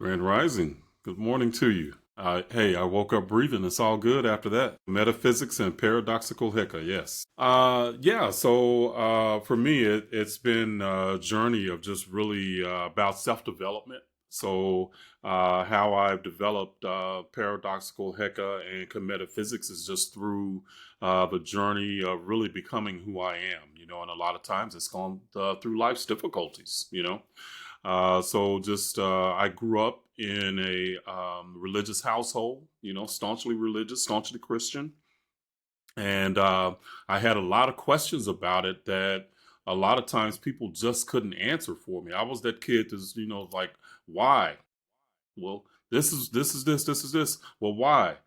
Grand Rising. Good morning to you. Hey, I woke up breathing. It's all good after that. Metaphysics and paradoxical Heka, yes. For me, it's been a journey of just really about self-development. How I've developed paradoxical Heka and Kametaphysics is just through the journey of really becoming who I am, and a lot of times it's gone through life's difficulties. I grew up in a religious household, staunchly religious, staunchly Christian. And I had a lot of questions about it that a lot of times people just couldn't answer for me. I was that kid that's, like, why? Well, this is this. Well, why?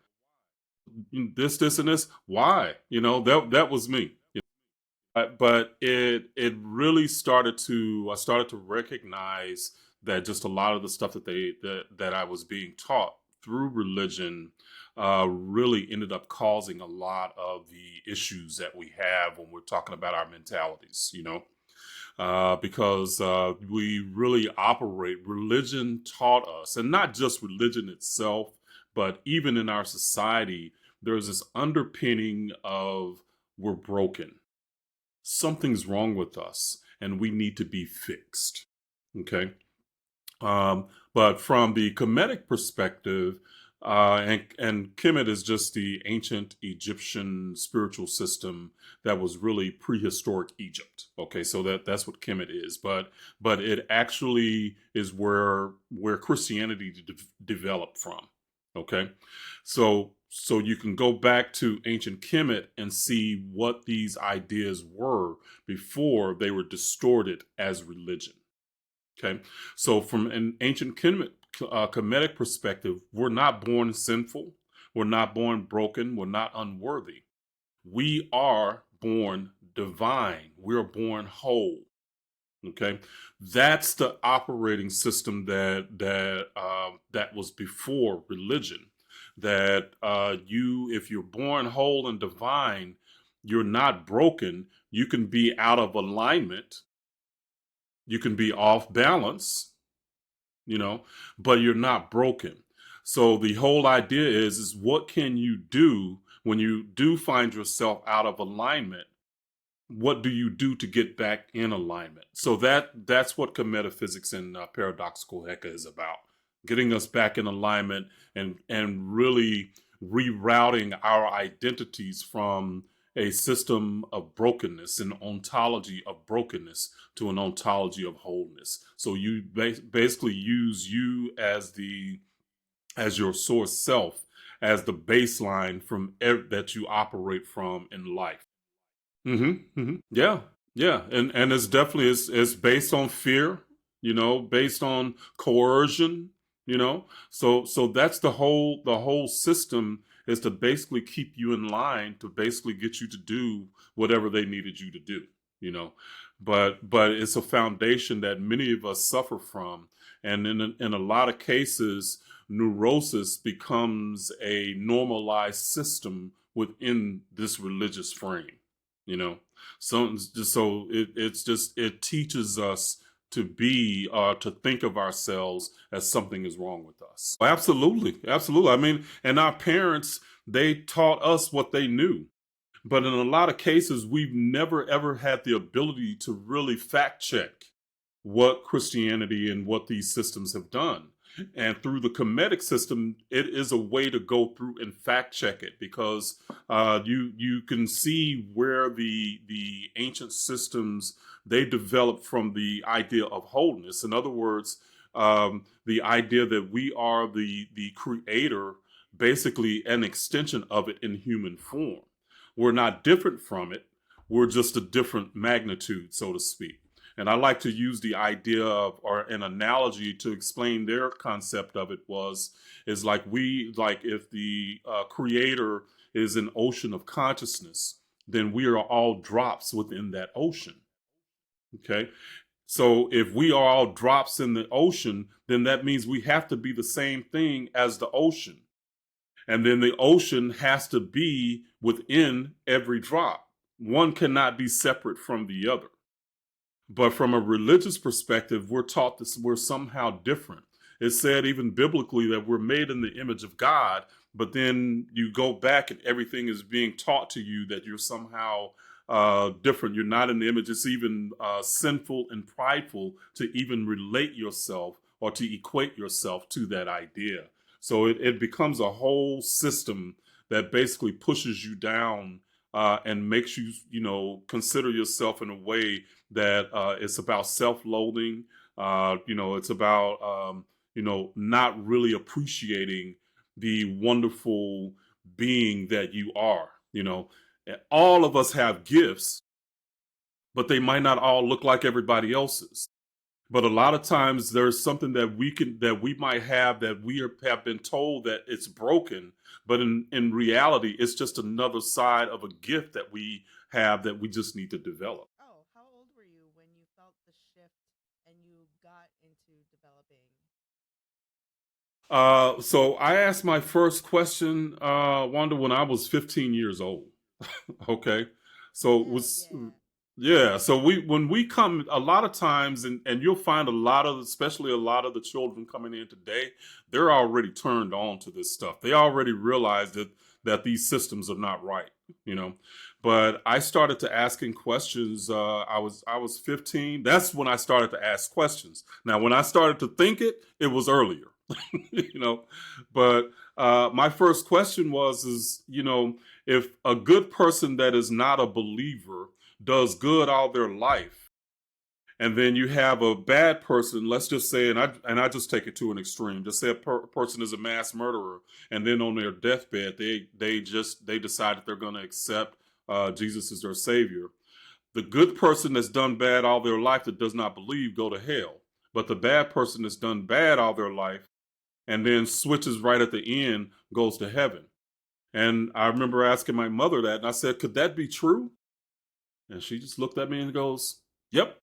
This, and this. Why? That was me. But it really started to I started to recognize that just a lot of the stuff that I was being taught through religion really ended up causing a lot of the issues that we have when we're talking about our mentalities. Because we really operate. Religion taught us, and not just religion itself, but even in our society, there's this underpinning of we're broken, something's wrong with us and we need to be fixed. Okay. But from the Kemetic perspective, and Kemet is just the ancient Egyptian spiritual system that was really prehistoric Egypt. Okay, so that's what Kemet is, but it actually is where Christianity developed from. Okay, so you can go back to ancient Kemet and see what these ideas were before they were distorted as religion. Okay, so from an ancient Kemetic perspective, we're not born sinful, we're not born broken, we're not unworthy. We are born divine. We're born whole. Okay, that's the operating system that was before religion. That if you're born whole and divine, you're not broken. You can be out of alignment. You can be off balance, you know, but you're not broken. So the whole idea is what can you do when you do find yourself out of alignment? What do you do to get back in alignment? So that's what metaphysics and paradoxical Heka is about: getting us back in alignment and really rerouting our identities from a system of brokenness, an ontology of brokenness, to an ontology of wholeness. So you basically use you as your source self, as the baseline from that you operate from in life. Yeah, yeah, and it's definitely it's based on fear, based on coercion, So that's the whole system is to basically keep you in line, to basically get you to do whatever they needed you to do, you know. But it's a foundation that many of us suffer from, and in a lot of cases, neurosis becomes a normalized system within this religious frame, you know it teaches us to think of ourselves as something is wrong with us. Absolutely, absolutely. I mean, and our parents, they taught us what they knew, but in a lot of cases we've never ever had the ability to really fact check what Christianity and what these systems have done. And through the Kemetic system, it is a way to go through and fact check it, because you can see where the ancient systems, they developed from the idea of wholeness. In other words, the idea that we are the creator, basically an extension of it in human form. We're not different from it. We're just a different magnitude, so to speak. And I like to use the idea of, or an analogy to explain their concept of it is like if the creator is an ocean of consciousness, then we are all drops within that ocean. Okay. So if we are all drops in the ocean, then that means we have to be the same thing as the ocean. And then the ocean has to be within every drop. One cannot be separate from the other. But from a religious perspective, we're taught this, we're somehow different. It's said even biblically that we're made in the image of God, but then you go back and everything is being taught to you that you're somehow different. You're not in the image. It's even sinful and prideful to even relate yourself or to equate yourself to that idea. So it becomes a whole system that basically pushes you down and makes you, consider yourself in a way that it's about self-loathing. It's about, not really appreciating the wonderful being that you are. All of us have gifts, but they might not all look like everybody else's. But a lot of times there's something that we might have that have been told that it's broken, but in reality, it's just another side of a gift that we have that we just need to develop. Oh, how old were you when you felt the shift and you got into developing? So I asked my first question, Wanda, when I was 15 years old. Okay. So it Hell was, yeah. yeah. So when we come, a lot of times, and you'll find a lot of, especially a lot of the children coming in today, they're already turned on to this stuff. They already realize that these systems are not right, you know. But I started to asking questions. I was 15. That's when I started to ask questions. Now, when I started to think it was earlier, you know. But my first question is, if a good person that is not a believer does good all their life, and then you have a bad person, let's just say, and I just take it to an extreme, just say person is a mass murderer, and then on their deathbed they decide that they're going to accept Jesus as their savior. The good person that's done bad all their life that does not believe go to hell, but the bad person that's done bad all their life and then switches right at the end goes to heaven. And I remember asking my mother that, and I said, "Could that be true?" And she just looked at me and goes, "Yep."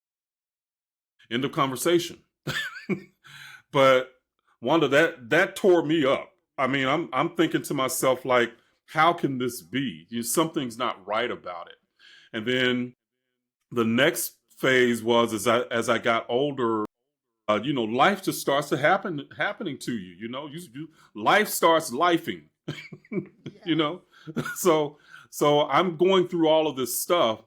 End of conversation. But Wanda, that tore me up. I mean, I'm thinking to myself like, how can this be? Something's not right about it. And then the next phase was as I got older, life just starts to happening to you. Life starts lifing. you Yeah. know, so I'm going through all of this stuff,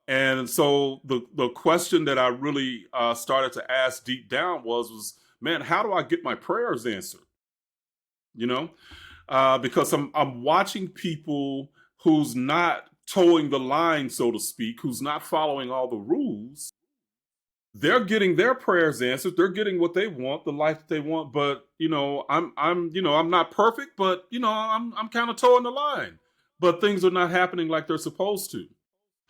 and so the question that I really started to ask deep down was, man, how do I get my prayers answered? You know, because I'm watching people who's not towing the line, so to speak, who's not following all the rules. They're getting their prayers answered. They're getting what they want, the life that they want. But I'm not perfect, but I'm kind of towing the line. But things are not happening like they're supposed to.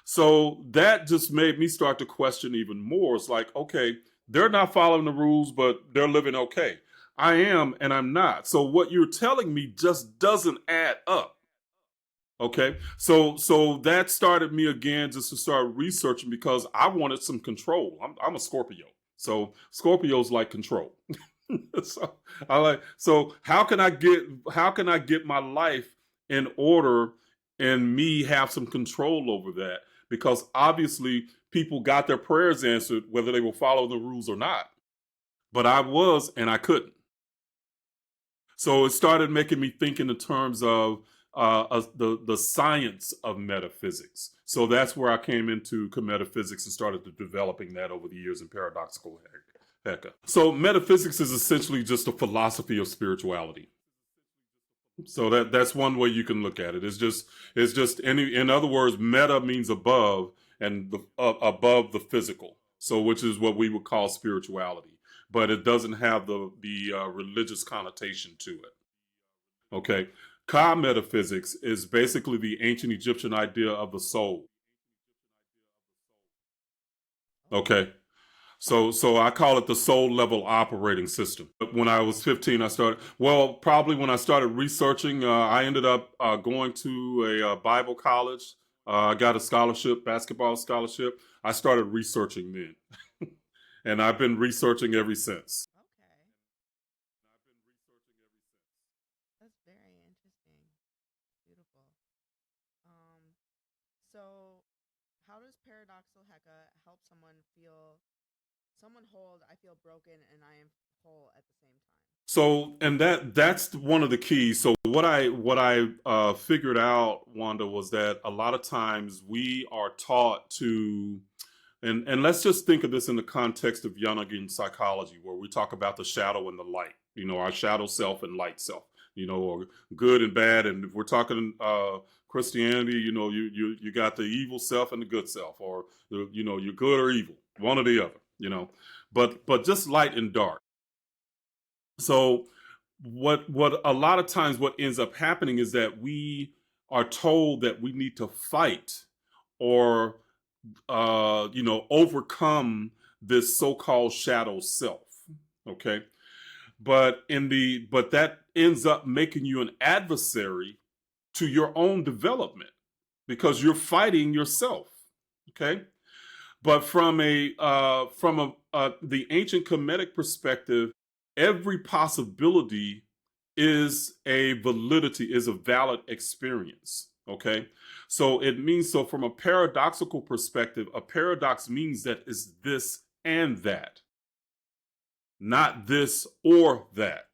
So that just made me start to question even more. It's like, okay, they're not following the rules, but they're living okay. I am, and I'm not. So what you're telling me just doesn't add up. Okay, so that started me again just to start researching because I wanted some control. I'm a Scorpio, so Scorpios like control. So how can I get my life in order and me have some control over that? Because obviously people got their prayers answered whether they were following the rules or not, but I was and I couldn't. So it started making me think in the terms of the science of metaphysics. So that's where I came into Kametaphysics and started to developing that over the years in Paradoxical Heka. So metaphysics is essentially just a philosophy of spirituality. So that's one way you can look at it. It's just in other words, meta means above and above the physical. So which is what we would call spirituality, but it doesn't have the religious connotation to it. Okay. Ka metaphysics is basically the ancient Egyptian idea of the soul. Okay. Okay. So I call it the soul level operating system. When I was 15, probably when I started researching, I ended up going to a Bible college. I got a scholarship, basketball scholarship. I started researching then. And I've been researching ever since. Okay. That's very interesting. Beautiful. Um, so how does paradoxical Heka help someone hold I feel broken and I am whole at the same time? So, and that's one of the keys. So what I figured out, Wanda, was that a lot of times we are taught to, and let's just think of this in the context of Jungian psychology, where we talk about the shadow and the light. Our shadow self and light self. Or good and bad. And if we're talking Christianity, you got the evil self and the good self, or you're good or evil, one or the other. But just light and dark. So what a lot of times what ends up happening is that we are told that we need to fight or overcome this so-called shadow self. Okay. But that ends up making you an adversary to your own development because you're fighting yourself. Okay. But from the ancient Kemetic perspective, every possibility is a validity, is a valid experience. Okay, so it means, so from a paradoxical perspective, a paradox means that it's this and that, not this or that.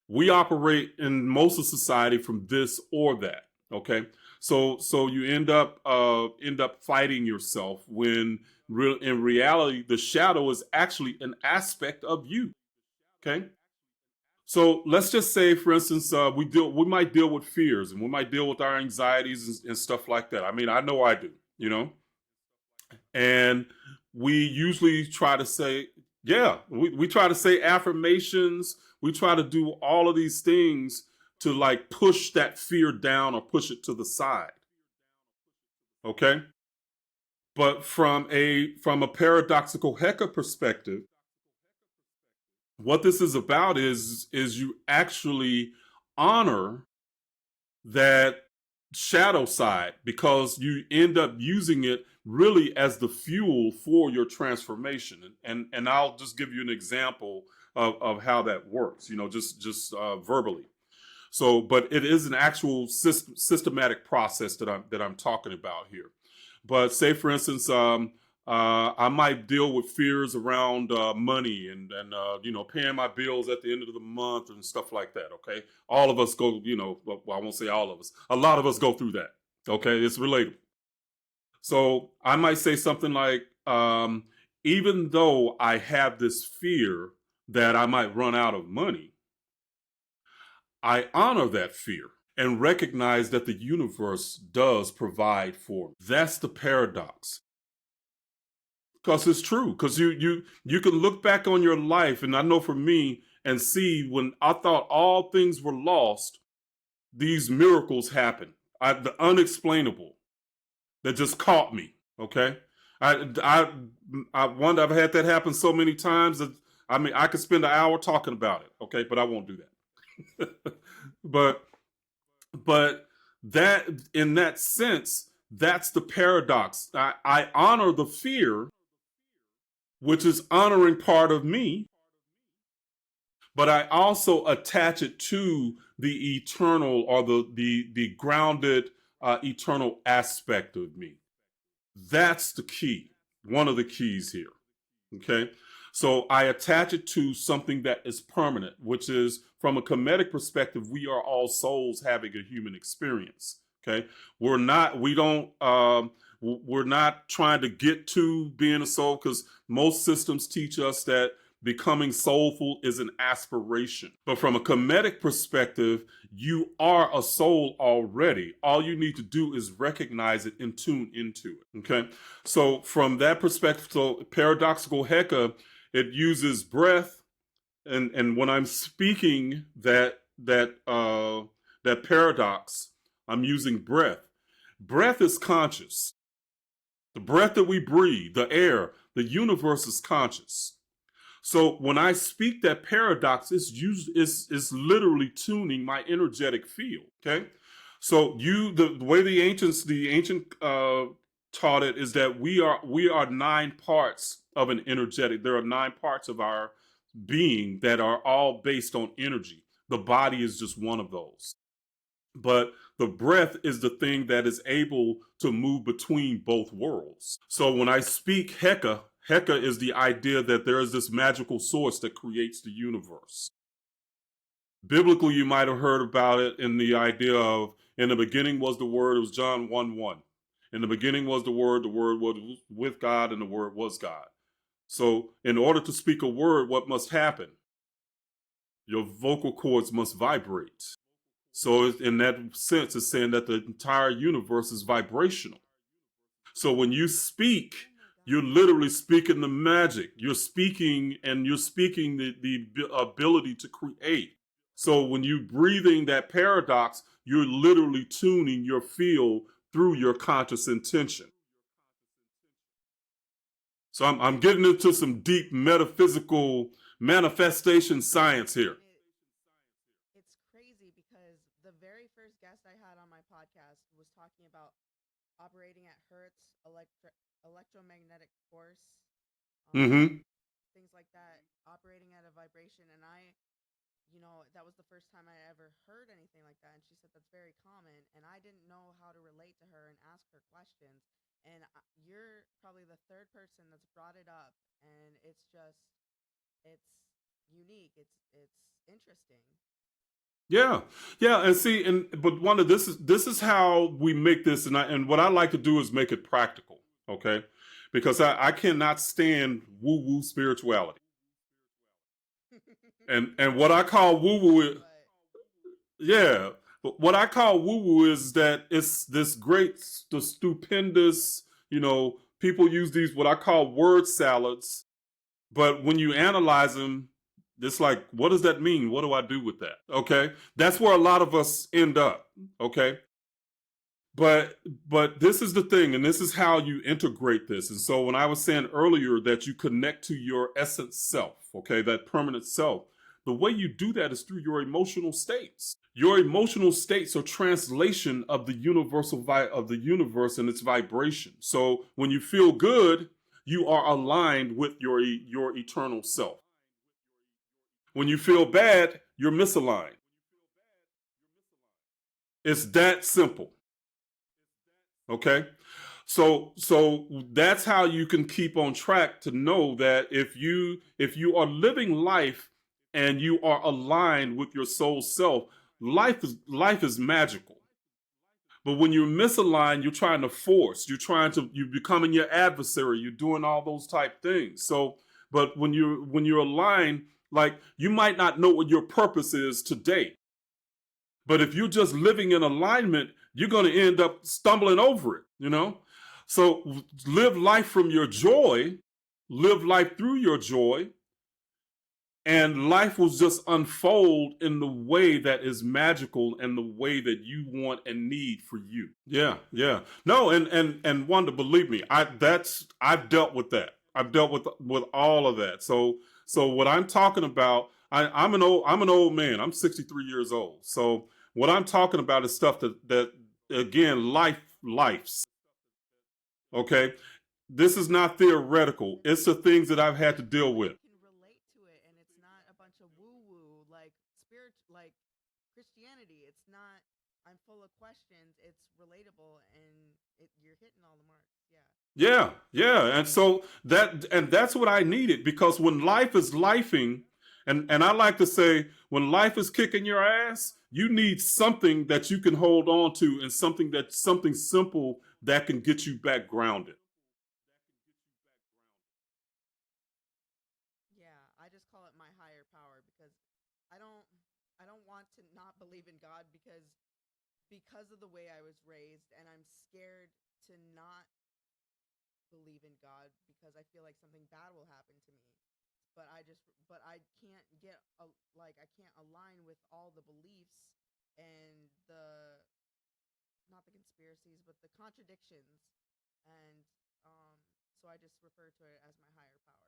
We operate in most of society from this or that. Okay, so you end up fighting yourself when in reality the shadow is actually an aspect of you. Okay, so let's just say, for instance, we might deal with fears and we might deal with our anxieties and stuff like that. I mean, I know I do, and we usually try to say, yeah, we try to say affirmations. We try to do all of these things to like push that fear down or push it to the side. Okay. But from a paradoxical Heka perspective, what this is about is you actually honor that shadow side because you end up using it really as the fuel for your transformation. And I'll just give you an example of how that works, just verbally. So, but it is an actual systematic process that I'm talking about here. But say, for instance, I might deal with fears around money and paying my bills at the end of the month and stuff like that. Okay, all of us go. Well, I won't say all of us. A lot of us go through that. Okay, it's relatable. So I might say something like, even though I have this fear that I might run out of money, I honor that fear and recognize that the universe does provide for me. That's the paradox. Because it's true. Because you can look back on your life, and I know for me, and see when I thought all things were lost, these miracles happen. The unexplainable that just caught me. Okay, I wonder. I've had that happen so many times that I mean I could spend an hour talking about it. Okay, but I won't do that. but but that in that sense, that's the paradox. I honor the fear, which is honoring part of me, but I also attach it to the eternal or the grounded eternal aspect of me. That's the key. One of the keys here. Okay. So I attach it to something that is permanent, which is from a Kemetic perspective, we are all souls having a human experience. Okay. We're not trying to get to being a soul because most systems teach us that becoming soulful is an aspiration. But from a Kemetic perspective, you are a soul already. All you need to do is recognize it and tune into it. Okay. So from that perspective, so paradoxical Heka, it uses breath, and when I'm speaking that paradox, I'm using breath. Breath is conscious. The breath that we breathe, the air, the universe is conscious. So when I speak that paradox, it's literally tuning my energetic field. Okay, so the way the ancient taught it is that we are 9 parts of an energetic. There are 9 parts of our being that are all based on energy. The body is just one of those. But the breath is the thing that is able to move between both worlds. So when I speak Heka, Heka is the idea that there is this magical source that creates the universe. Biblically, you might have heard about it in the idea of, in the beginning was the Word. It was John 1 1. In the beginning was the Word was with God, and the Word was God. So, in order to speak a word, what must happen? Your vocal cords must vibrate. So, in that sense, it's saying that the entire universe is vibrational. So, when you speak, Oh my you're God. literally speaking the magic. You're speaking, and you're speaking the ability to create. So when you breathing that paradox, you're literally tuning your field through your conscious intention. So I'm getting into some deep metaphysical manifestation science here. And it's crazy because the very first guest I had on my podcast was talking about operating at hertz, electromagnetic force, um, Mm-hmm. things like that, operating at a vibration. And that was the first time I ever heard anything like that. And she said that's very common. And I didn't know how to relate to her and ask her questions. And you're probably the third person that's brought it up. And it's unique. It's interesting. Yeah, yeah, and see, but one of this is how we make this, and what I like to do is make it practical, okay? Because I cannot stand woo woo spirituality, and what I call woo woo. But Yeah, but what I call woo woo is that it's this great, the stupendous, people use these what I call word salads, but when you analyze them, it's like, what does that mean? What do I do with that? Okay, that's where a lot of us end up. Okay, but this is the thing, and this is how you integrate this. And so when I was saying earlier that you connect to your essence self, okay, that permanent self, the way you do that is through your emotional states. Your emotional states are translation of the of the universe and its vibration. So when you feel good, you are aligned with your eternal self. When you feel bad, you're misaligned. It's that simple. Okay. So that's how you can keep on track to know that if you are living life and you are aligned with your soul self, life is magical. But when you're misaligned, you're trying to force, you're becoming your adversary, you're doing all those type things. So, but when you're aligned, like you might not know what your purpose is today, but if you're just living in alignment, you're going to end up stumbling over it. So live life from your joy, live life through your joy, and life will just unfold in the way that is magical and the way that you want and need for you. Yeah, yeah. No, and Wanda, believe me, I've dealt with that. I've dealt with all of that. So what I'm talking about, I'm an old man. I'm 63 years old. So what I'm talking about is stuff that again, lifes. Okay, this is not theoretical. and It's the things that I've had to and deal people with. can relate to it, and it's not a bunch of woo woo like spirit like Christianity. It's not. I'm full of questions. It's relatable, and you're hitting all the marks. Yeah. Yeah, yeah. And so that's what I needed, because when life is lifing, and I like to say, when life is kicking your ass, you need something that you can hold on to, and something simple that can get you back grounded. Yeah, I just call it my higher power because I don't I don't want to not believe in God because of the way I was raised, and I'm scared to not believe in God because I feel like something bad will happen to me. But I can't I can't align with all the beliefs and the not the conspiracies but the contradictions, and so I just refer to it as my higher power.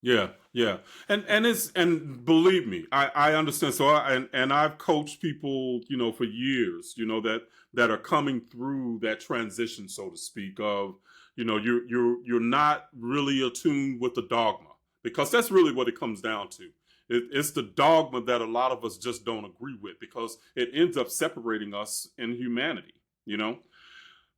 Yeah, yeah, and believe me, I understand. So and I've coached people, for years, that are coming through that transition, so to speak, of you're not really attuned with the dogma, because that's really what it comes down to. It's the dogma that a lot of us just don't agree with, because it ends up separating us in humanity.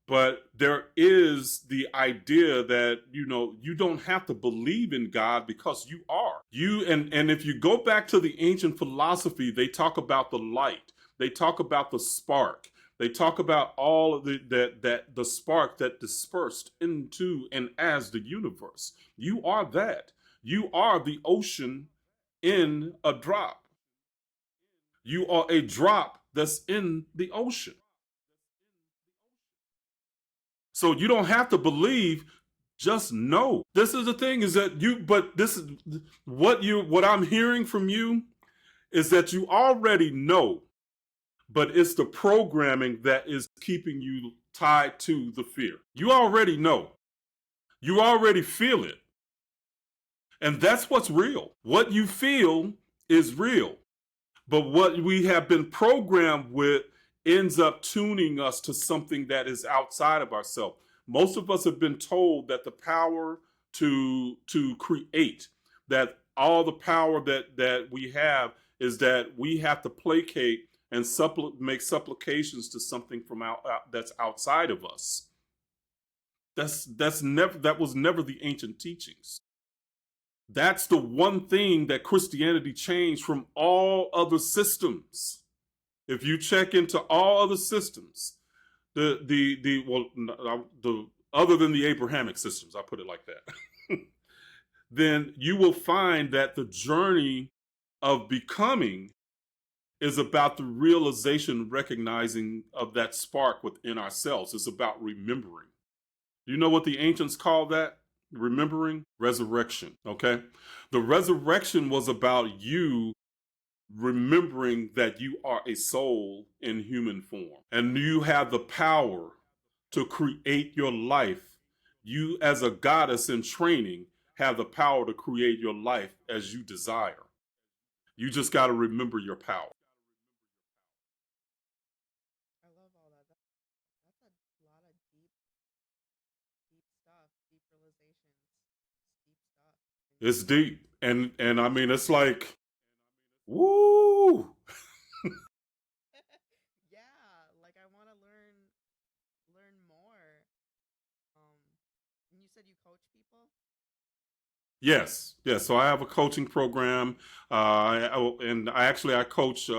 But there is the idea that, you don't have to believe in God because you are. And if you go back to the ancient philosophy, they talk about the light. They talk about the spark. They talk about all of the spark that dispersed into and as the universe. You are that. You are the ocean in a drop. You are a drop that's in the ocean. So you don't have to believe, just know. This is the thing, is that but this is what I'm hearing from you is that you already know, but it's the programming that is keeping you tied to the fear. You already know. You already feel it. And that's what's real. What you feel is real. But what we have been programmed with ends up tuning us to something that is outside of ourselves. Most of us have been told that the power to create, that all the power that we have is that we have to placate and make supplications to something from that's outside of us. That was never the ancient teachings. That's the one thing that Christianity changed from all other systems. If you check into all other systems, the other than the Abrahamic systems, I put it like that, then you will find that the journey of becoming is about the realization, recognizing of that spark within ourselves. It's about remembering. You know what the ancients call that? Remembering? Resurrection. Okay? The resurrection was about you remembering that you are a soul in human form and you have the power to create your life. You, as a goddess in training, have the power to create your life as you desire. You just got to remember your power. I love all that. That's a lot of deep stuff, deep realizations, deep stuff. It's deep. And I mean, it's like, woo! Yeah, like I want to learn more. Um, and you said you coach people? Yes, yes. So I have a coaching program, and I coach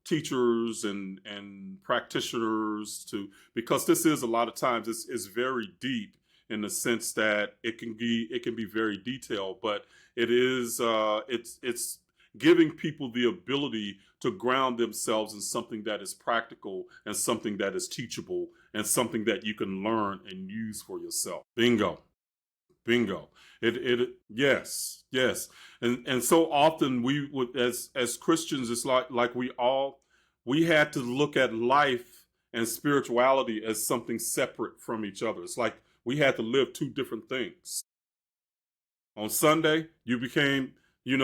teachers and practitioners to, because this is a lot of times it's very deep in the sense that it can be very detailed, but it's giving people the ability to ground themselves in something that is practical and something that is teachable and something that you can learn and use for yourself. Bingo. Bingo. Yes. And so often we would, as Christians, it's like we had to look at life and spirituality as something separate from each other. It's like we had to live two different things. On Sunday, you became, you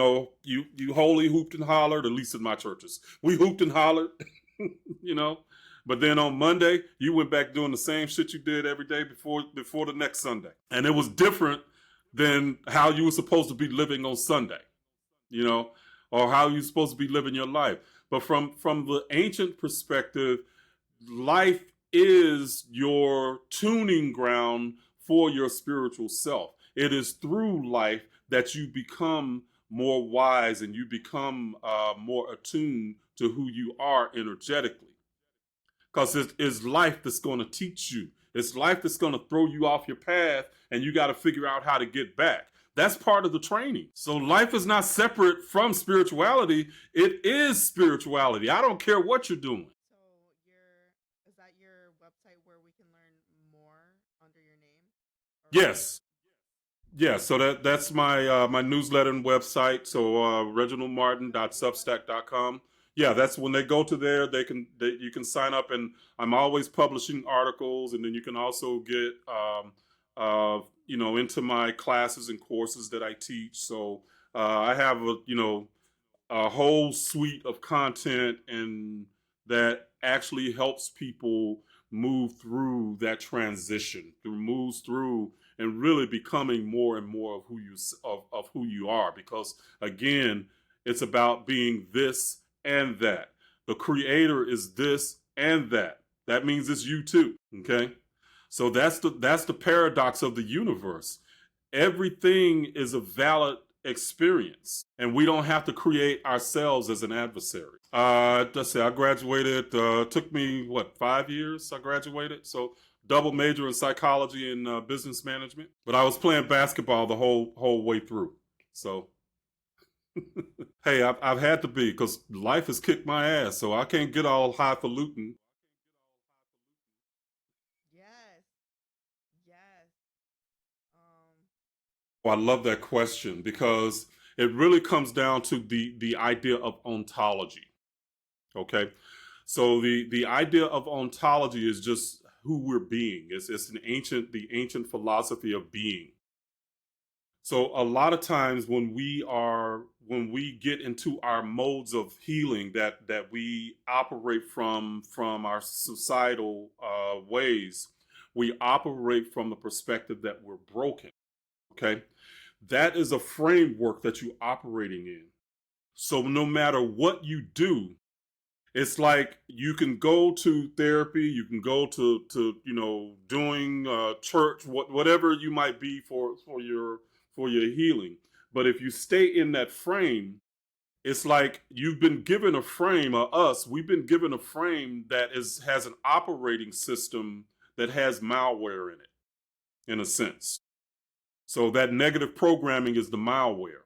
holy hooped and hollered, at least in my churches. We hooped and hollered, you know. But then on Monday, you went back doing the same shit you did every day before the next Sunday. And it was different than how you were supposed to be living on Sunday, or how you're supposed to be living your life. But from the ancient perspective, life is your tuning ground for your spiritual self. It is through life that you become more wise and you become more attuned to who you are energetically. Because it's life that's going to teach you. It's life that's going to throw you off your path, and you got to figure out how to get back. That's part of the training. So life is not separate from spirituality. It is spirituality. I don't care what you're doing. So is that your website where we can learn more under your name? Or Yes. Yeah, so that's my newsletter and website. So reginaldmartin.substack.com. Yeah, that's when they go to there, you can sign up, and I'm always publishing articles, and then you can also get into my classes and courses that I teach. So I have a whole suite of content and that actually helps people move through that transition, moves through and really becoming more and more of who you are. Because again, it's about being this and that. The creator is this and that. That means it's you too. Okay. So that's the paradox of the universe. Everything is a valid experience, and we don't have to create ourselves as an adversary. Let's say I graduated. Took me what 5 years? I graduated. So double major in psychology and business management. But I was playing basketball the whole way through. So hey, I've had to be because life has kicked my ass. So I can't get all highfalutin. Yes. Yes. Um. Oh, I love that question because it really comes down to the idea of ontology. Okay, so the idea of ontology is just who we're being. It's the ancient philosophy of being. So a lot of times when we get into our modes of healing that we operate from our societal ways, we operate from the perspective that we're broken. Okay, that is a framework that you're operating in. So no matter what you do, it's like you can go to therapy, you can go to doing church, whatever you might be for your healing. But if you stay in that frame, it's like you've been given a frame, or us, we've been given a frame that has an operating system that has malware in it, in a sense. So that negative programming is the malware.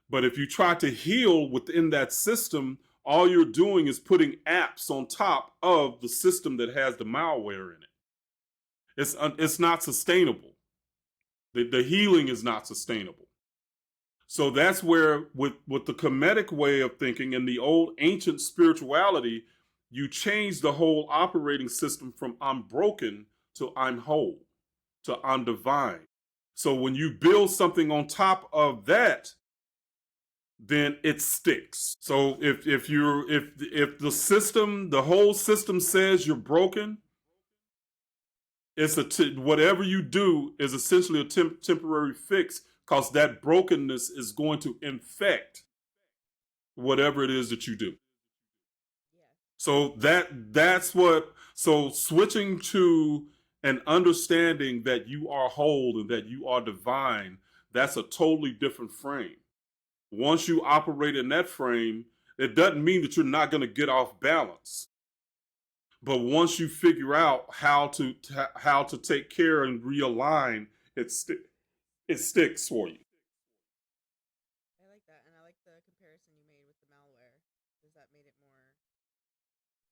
But if you try to heal within that system, all you're doing is putting apps on top of the system that has the malware in it. It's not sustainable. The healing is not sustainable. So that's where, with the Kemetic way of thinking and the old ancient spirituality, you change the whole operating system from I'm broken to I'm whole, to I'm divine. So when you build something on top of that, then it sticks. So if the system, the whole system says you're broken, whatever you do is essentially a temporary fix because that brokenness is going to infect whatever it is that you do. Yes. So that's what. So switching to an understanding that you are whole and that you are divine, that's a totally different frame. Once you operate in that frame, it doesn't mean that you're not going to get off balance. But once you figure out how to take care and realign, it sticks for you. I like that, and I like the comparison you made with the malware, because that made it more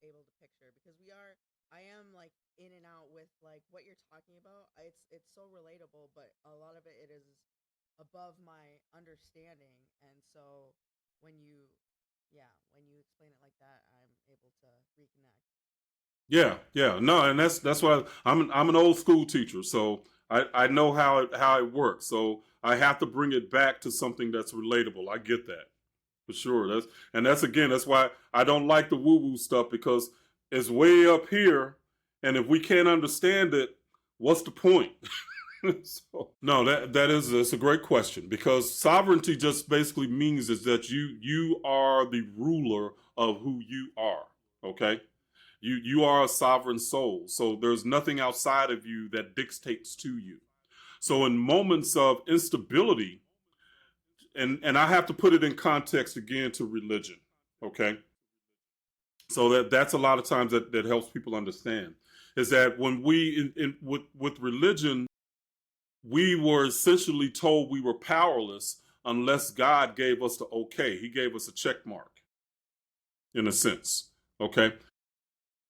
able to picture. Because I am like in and out with like what you're talking about. It's so relatable, but a lot of it is above my understanding, and so when you, yeah, when you explain it like that, I'm able to reconnect. Yeah, yeah, no, and that's why I'm an old school teacher, so I know how it works. So I have to bring it back to something that's relatable. I get that for sure. That's why I don't like the woo woo stuff because it's way up here, and if we can't understand it, what's the point? So, no, that's a great question because sovereignty just basically means is that you are the ruler of who you are. Okay, you are a sovereign soul, so there's nothing outside of you that dictates to you. So in moments of instability, and I have to put it in context again to religion. Okay, so that's a lot of times that helps people understand is that when we with religion we were essentially told we were powerless unless God gave us the okay. He gave us a check mark, in a sense. Okay.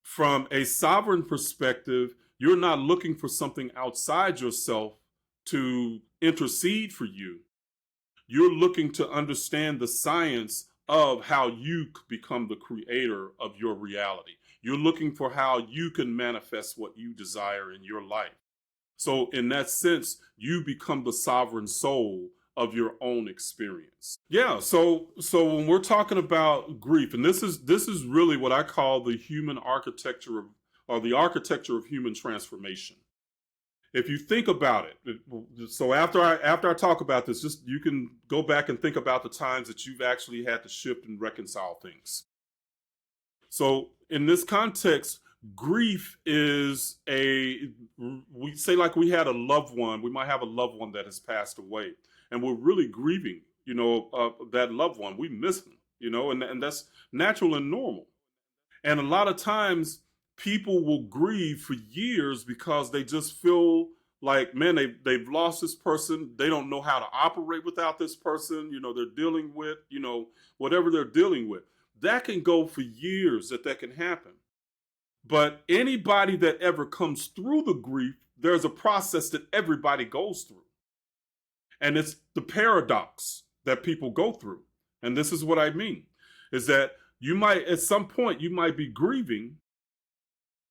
From a sovereign perspective, you're not looking for something outside yourself to intercede for you. You're looking to understand the science of how you become the creator of your reality. You're looking for how you can manifest what you desire in your life. So in that sense, you become the sovereign soul of your own experience. Yeah, so when we're talking about grief, and this is really what I call the human architecture of or the architecture of human transformation. If you think about so after I talk about this, just you can go back and think about the times that you've actually had to shift and reconcile things. So in this context, grief is we say like we had a loved one, we might have a loved one that has passed away, and we're really grieving, that loved one. We miss them, and that's natural and normal. And a lot of times people will grieve for years because they just feel like, man, they've lost this person. They don't know how to operate without this person. They're dealing with, whatever they're dealing with. That can go for years that can happen. But anybody that ever comes through the grief, there's a process that everybody goes through. And it's the paradox that people go through. And this is what I mean, is that you might, at some point, you might be grieving,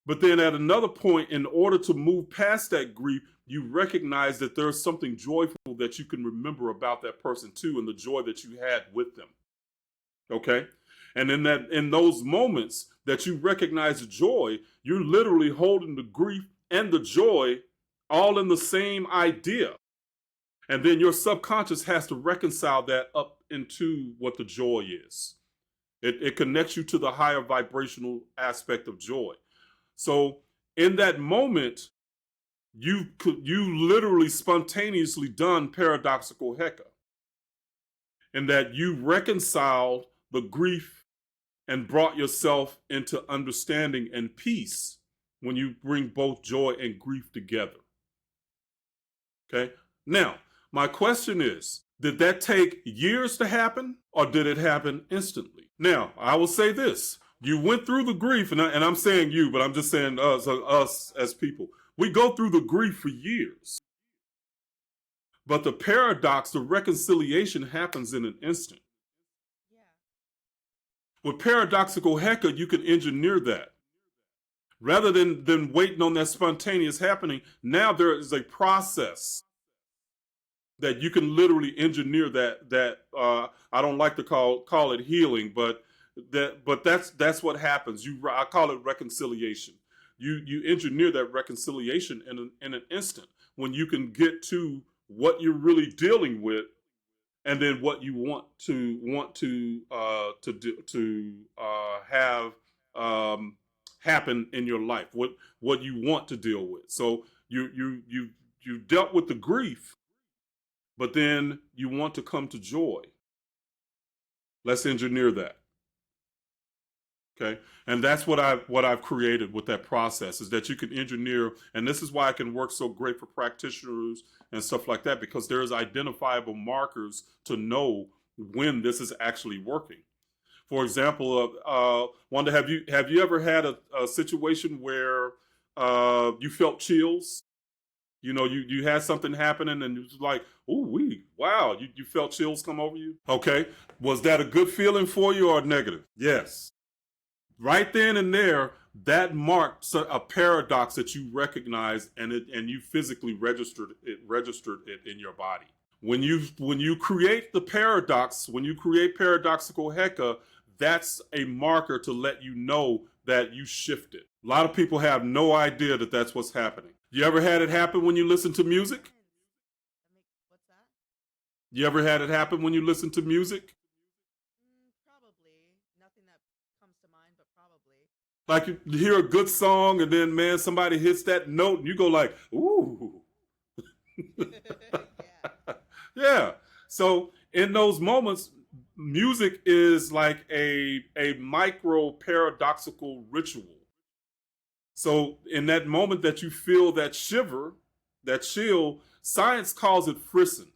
but then at another point, in order to move past that grief, you recognize that there's something joyful that you can remember about that person too, and the joy that you had with them. Okay? And in those moments that you recognize the joy, you're literally holding the grief and the joy all in the same idea. And then your subconscious has to reconcile that up into what the joy is. It connects you to the higher vibrational aspect of joy. So in that moment, you literally spontaneously done paradoxical Heka, in that you reconciled the grief and brought yourself into understanding and peace when you bring both joy and grief together. Okay? Now, my question is, did that take years to happen, or did it happen instantly? Now, I will say this. You went through the grief, and I'm saying you, but I'm just saying us as people. We go through the grief for years. But the paradox, the reconciliation happens in an instant. With paradoxical Heka, you can engineer that. Rather than waiting on that spontaneous happening, now there is a process that you can literally engineer that I don't like to call it healing, but that's what happens. I call it reconciliation. You engineer that reconciliation in an instant, when you can get to what you're really dealing with, and then what you want to have happen in your life, what you want to deal with. So you dealt with the grief, but then you want to come to joy. Let's engineer that. Okay, and that's what I've created with that process, is that you can engineer, and this is why it can work so great for practitioners and stuff like that, because there's identifiable markers to know when this is actually working. For example, Wanda, have you ever had a situation where you felt chills? You had something happening and it was like, wow, you felt chills come over you? Okay, was that a good feeling for you or negative? Yes. Right then and there, that marked a paradox that you recognized, and you physically registered it in your body. When you create the paradox, when you create paradoxical Heka, that's a marker to let you know that you shifted. A lot of people have no idea that that's what's happening. You ever had it happen when you listen to music? What's that? You ever had it happen when you listen to music? Probably. Nothing that comes to mind, but probably. Like you hear a good song and then, man, somebody hits that note and you go like, ooh. Yeah. Yeah. So in those moments, music is like a micro paradoxical ritual. So in that moment that you feel that shiver, that chill, science calls it frisson.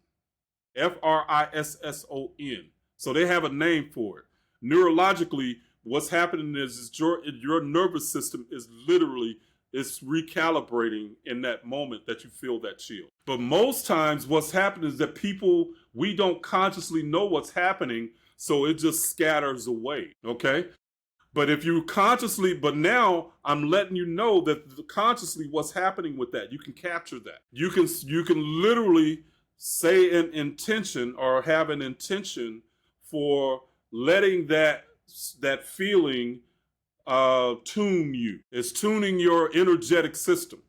Frisson. So they have a name for it. Neurologically, what's happening is your nervous system is literally recalibrating in that moment that you feel that chill. But most times what's happening is that we don't consciously know what's happening, so it just scatters away, okay? But if you but now I'm letting you know that consciously what's happening with that, you can capture that. You can literally say an intention or have an intention for letting that feeling tune you. It's tuning your energetic system.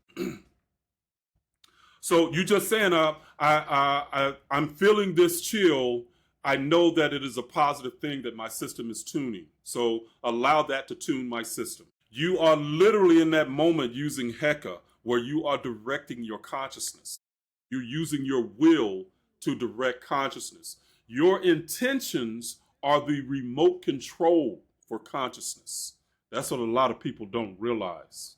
So you just saying, I'm feeling this chill. I know that it is a positive thing that my system is tuning. So allow that to tune my system. You are literally in that moment using Heka, where you are directing your consciousness. You're using your will to direct consciousness. Your intentions are the remote control for consciousness. That's what a lot of people don't realize.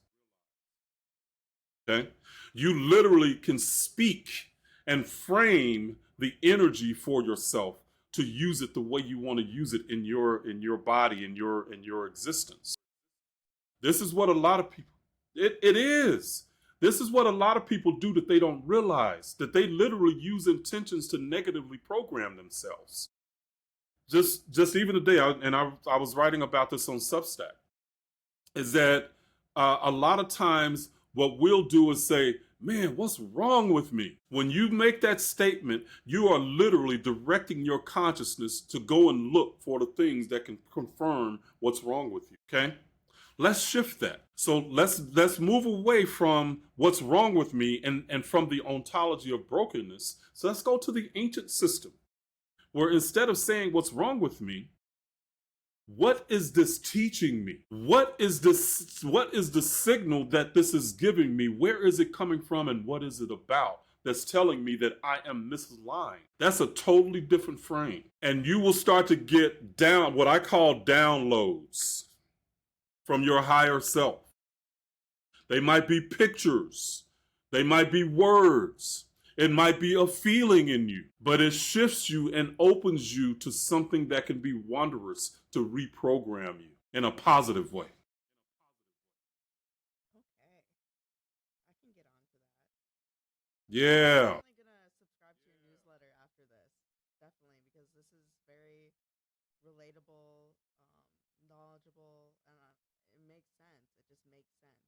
Okay? You literally can speak and frame the energy for yourself to use it the way you want to use it in your body, in your existence. This is what a lot of people it is. This is what a lot of people do that they don't realize, that they literally use intentions to negatively program themselves. Just even today, I was writing about this on Substack, is that a lot of times what we'll do is say, man, what's wrong with me? When you make that statement, you are literally directing your consciousness to go and look for the things that can confirm what's wrong with you. Okay? Let's shift that. So let's move away from what's wrong with me and from the ontology of brokenness. So let's go to the ancient system, where instead of saying what's wrong with me, what is this teaching me? What is the signal that this is giving me? Where is it coming from and what is it about that's telling me that I am misaligned? That's a totally different frame. And you will start to get down what I call downloads from your higher self. They might be pictures. They might be words. It might be a feeling in you, but it shifts you and opens you to something that can be wondrous to reprogram you in a positive way. Okay, I can get on to that. Yeah. I'm definitely gonna subscribe to your newsletter after this, definitely, because this is very relatable, knowledgeable, and it makes sense. It just makes sense.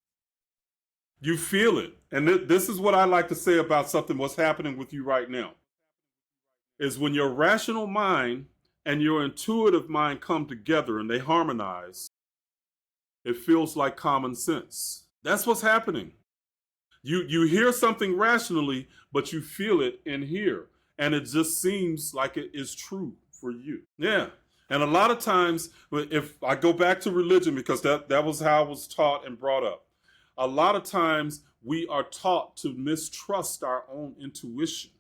You feel it. And this is what I like to say about something what's happening with you right now. Is when your rational mind and your intuitive mind come together and they harmonize, it feels like common sense. That's what's happening. You hear something rationally, but you feel it in here. And it just seems like it is true for you. Yeah. And a lot of times, if I go back to religion, because that was how I was taught and brought up, a lot of times we are taught to mistrust our own intuition.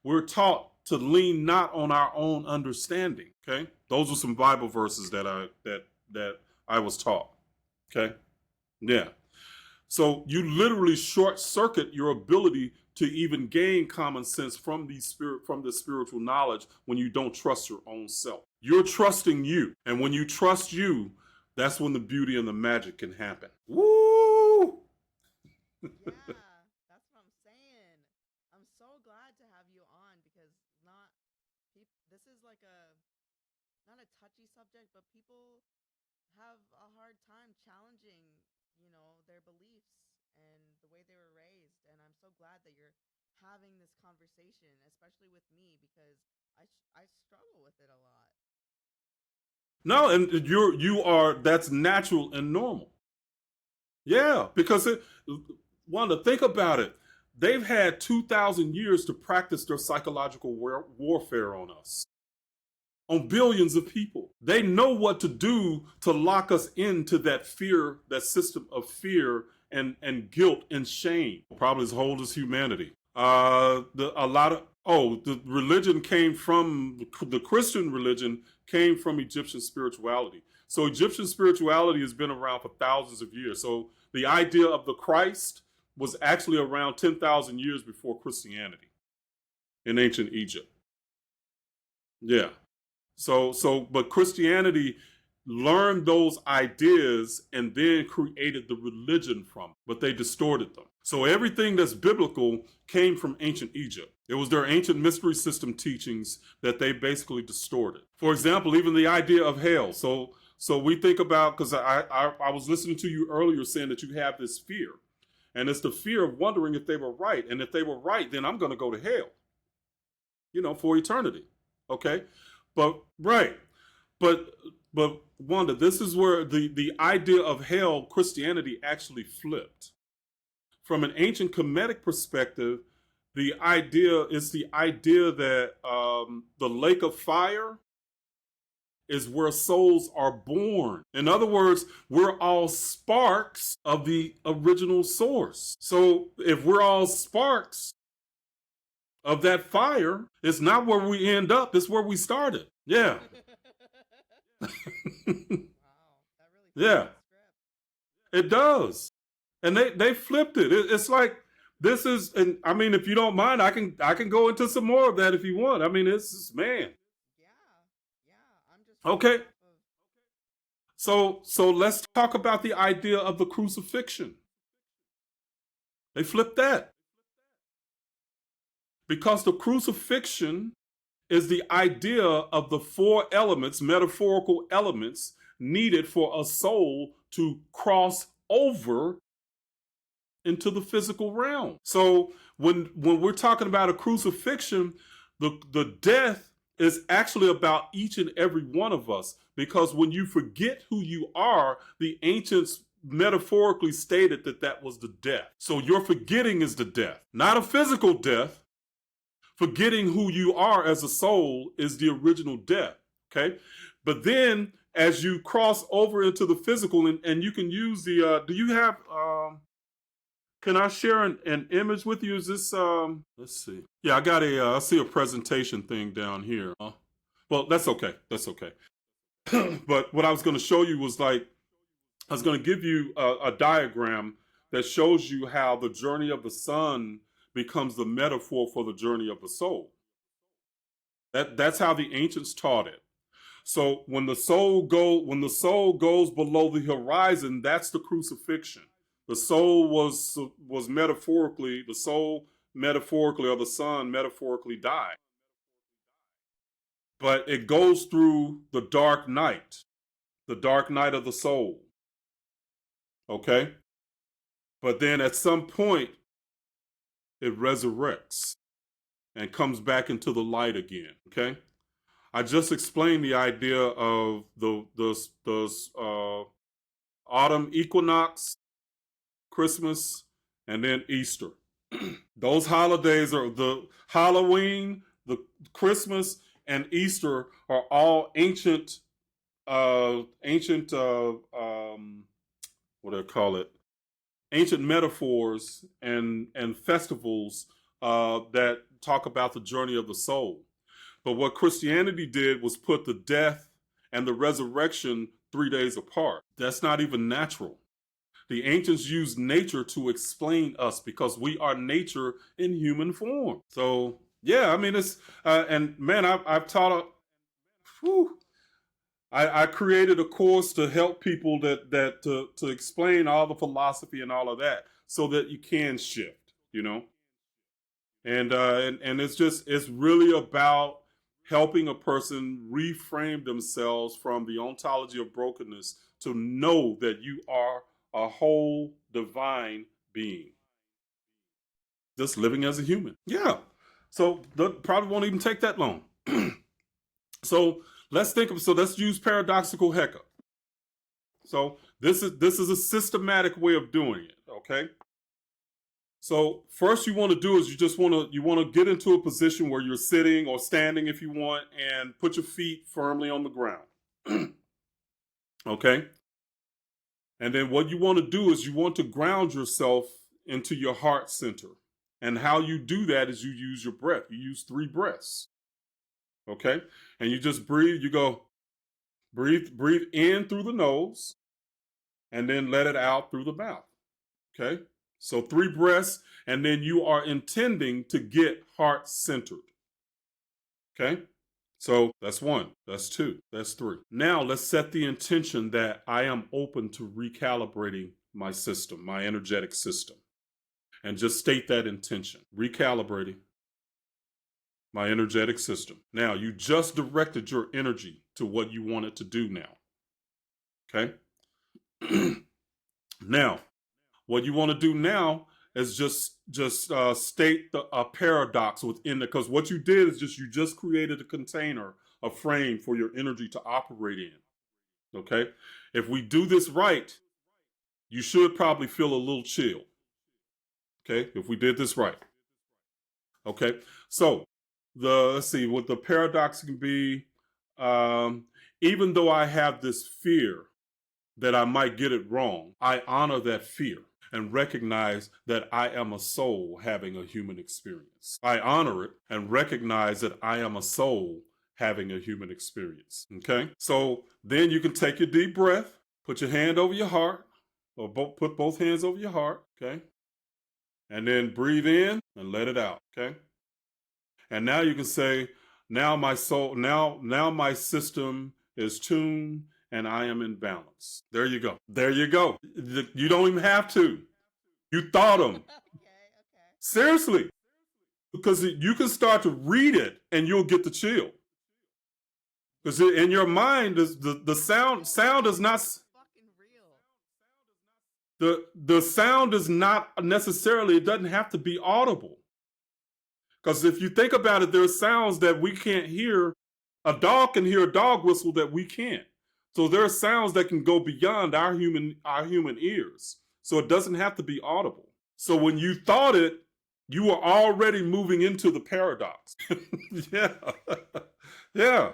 We're taught to lean not on our own understanding. Okay, those are some Bible verses that I was taught. Okay, yeah. So you literally short circuit your ability to even gain common sense from the spiritual knowledge when you don't trust your own self. You're trusting you, and when you trust you, that's when the beauty and the magic can happen. Woo! Yeah, that's what I'm saying. I'm so glad to have you on because not this is like a not a touchy subject, but people have a hard time challenging, their beliefs and the way they were raised. And I'm so glad that you're having this conversation, especially with me, because I struggle with it a lot. No, and that's natural and normal. Yeah, because Wanda, think about it. They've had 2,000 years to practice their psychological warfare on us, on billions of people. They know what to do to lock us into that fear, that system of fear and guilt and shame, probably as old as humanity. The religion came from the Christian religion came from Egyptian spirituality. So Egyptian spirituality has been around for thousands of years. So the idea of the Christ was actually around 10,000 years before Christianity in ancient Egypt. Yeah. But Christianity learned those ideas and then created the religion from it, but they distorted them. So everything that's biblical came from ancient Egypt. It was their ancient mystery system teachings that they basically distorted. For example, even the idea of hell. So we think about, because I was listening to you earlier saying that you have this fear, and it's the fear of wondering if they were right, and if they were right, then I'm going to go to hell, for eternity. Okay, but right, but Wanda, this is where the idea of hell, Christianity actually flipped. From an ancient Kemetic perspective, the idea is the idea that the lake of fire is where souls are born. In other words, we're all sparks of the original source. So if we're all sparks of that fire, it's not where we end up, it's where we started. Yeah. Wow, that really flips Yeah, the script. it does. And they flipped it. It's like this is, and I mean, if you don't mind, I can go into some more of that if you want. I mean, it's just, man. Yeah, yeah. I'm just Okay. reading off of. So let's talk about the idea of the crucifixion. They flipped that because the crucifixion is the idea of the four elements, metaphorical elements, needed for a soul to cross over into the physical realm. So when we're talking about a crucifixion, the death is actually about each and every one of us, because when you forget who you are, the ancients metaphorically stated that that was the death. So your forgetting is the death, not a physical death. Forgetting who you are as a soul is the original death. Okay, but then as you cross over into the physical, and you can use the do you have can I share an image with you? Is this let's see. Yeah, I got I see a presentation thing down here. Well, that's okay. That's okay. But what I was going to show you was like, I was going to give you a diagram that shows you how the journey of the sun becomes the metaphor for the journey of the soul. That's how the ancients taught it. So when the soul goes below the horizon, that's the crucifixion. The soul was metaphorically, the soul metaphorically, or the sun metaphorically died. But it goes through the dark night of the soul. Okay? But then at some point it resurrects and comes back into the light again. Okay? I just explained the idea of the autumn equinox, Christmas, and then Easter. Those holidays are the Halloween, the Christmas, and Easter are all ancient what do I call it? Ancient metaphors and festivals that talk about the journey of the soul. But what Christianity did was put the death and the resurrection 3 days apart. That's not even natural. The ancients used nature to explain us because we are nature in human form. So yeah, I mean it's and man, I've taught. Whew, I created a course to help people that to explain all the philosophy and all of that, so that you can shift, you know. And it's just it's really about helping a person reframe themselves from the ontology of brokenness to know that you are a whole divine being just living as a human. Yeah. So that probably won't even take that long. So let's use paradoxical Heka. So this is a systematic way of doing it, okay? So first you want to do is you want to get into a position where you're sitting or standing if you want, and put your feet firmly on the ground. Okay? And then what you want to do is you want to ground yourself into your heart center. And how you do that is you use your breath. You use 3 breaths. Okay? And you just breathe, you go breathe in through the nose and then let it out through the mouth. Okay? So 3 breaths, and then you are intending to get heart centered. Okay? So that's 1, that's 2, that's 3. Now let's set the intention that I am open to recalibrating my system, my energetic system. And just state that intention. Recalibrating my energetic system. Now, you just directed your energy to what you want it to do now. Okay? Now, what you want to do now is just state a paradox within it, because what you did is you just created a container, a frame for your energy to operate in. Okay? If we do this right, you should probably feel a little chill. Okay? If we did this right. Okay? So, let's see what the paradox can be. Even though I have this fear that I might get it wrong, I honor that fear and recognize that I am a soul having a human experience. I honor it and recognize that I am a soul having a human experience. Okay? So then you can take your deep breath, put your hand over your heart, or put both hands over your heart. Okay? And then breathe in and let it out. Okay? And now you can say, now my soul, now my system is tuned and I am in balance. There you go. There you go. You don't even have to. You thought them. Okay. Seriously. Because you can start to read it and you'll get the chill. Because in your mind, the sound is not Fucking real. the sound is not necessarily, it doesn't have to be audible. Because if you think about it, there are sounds that we can't hear. A dog can hear a dog whistle that we can't. So there are sounds that can go beyond our human ears. So it doesn't have to be audible. So when you thought it, you were already moving into the paradox. Yeah. Yeah.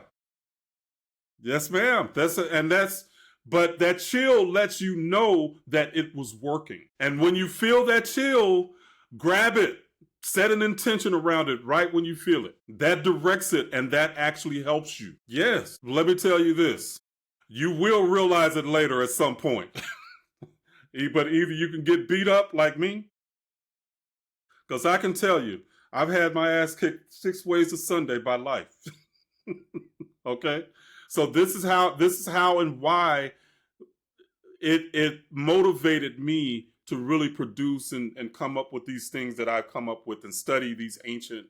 Yes, ma'am. But that chill lets you know that it was working. And when you feel that chill, grab it. Set an intention around it right when you feel it. That directs it and that actually helps you. Yes. Let me tell you this. You will realize it later at some point. But either you can get beat up like me, because I can tell you, I've had my ass kicked 6 ways to Sunday by life. Okay? So this is how and why it motivated me to really produce and come up with these things that I've come up with and study these ancient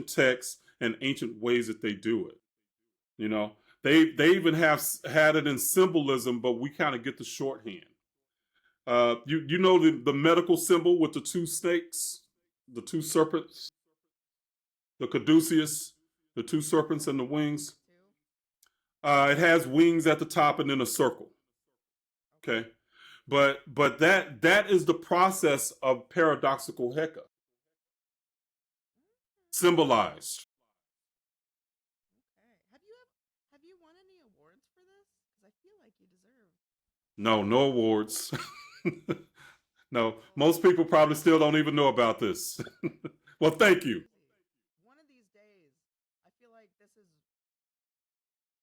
texts and ancient ways that they do it. You know, they even have had it in symbolism, but we kind of get the shorthand. You know the medical symbol with the 2 snakes, the 2 serpents, the caduceus, the 2 serpents and the wings. It has wings at the top and then a circle. Okay. But that is the process of paradoxical Heka symbolized. Okay. Have you won any awards for this? Because I feel like you deserve. No awards. No, most people probably still don't even know about this. Well, thank you. One of these days, I feel like this is.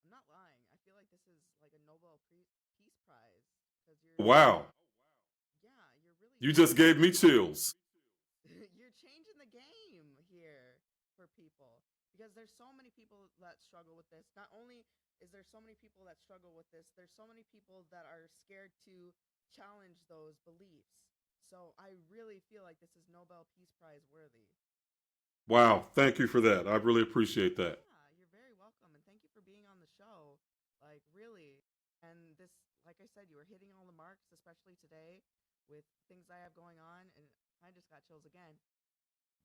I'm not lying. I feel like this is like a Nobel Peace Prize because Wow, yeah, you're really you just gave me chills. you're changing the game here for people because there's so many people that struggle with this. Not only is there so many people that struggle with this, there's so many people that are scared to challenge those beliefs. So I really feel like this is Nobel Peace Prize worthy. Wow, thank you for that. I really appreciate that. Yeah, you're very welcome and thank you for being on the show. Like really. And this like I said, you were hitting all the marks, especially today with things I have going on and I just got chills again.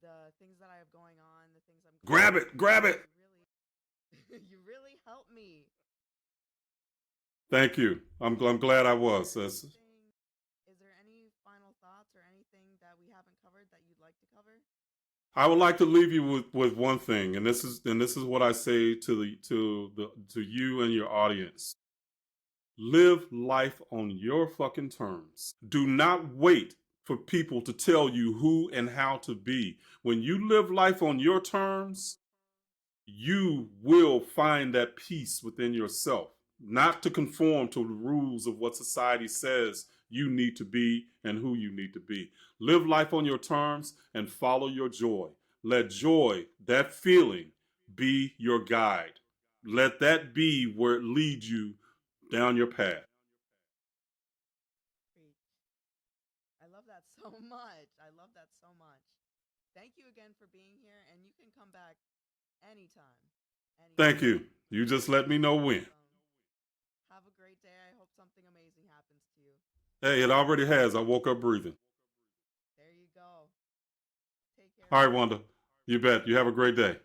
The things that I have going on, the things I'm going Grab through. it, grab it. You really helped me. Thank you. I'm glad I was. Is there any final thoughts or anything that we haven't covered that you'd like to cover? I would like to leave you with one thing, and this is what I say to you and your audience. Live life on your fucking terms. Do not wait for people to tell you who and how to be. When you live life on your terms, you will find that peace within yourself, not to conform to the rules of what society says you need to be and who you need to be. Live life on your terms and follow your joy. Let joy, that feeling, be your guide. Let that be where it leads you down your path. Preach. I love that so much. I love that so much. Thank you again for being here, and you can come back anytime. Thank Anytime. you. You just let me know when. Have a great day. I hope something amazing happens to you. Hey, it already has. I woke up breathing. There you go. Take care, All right, man. Wanda. You bet. You have a great day.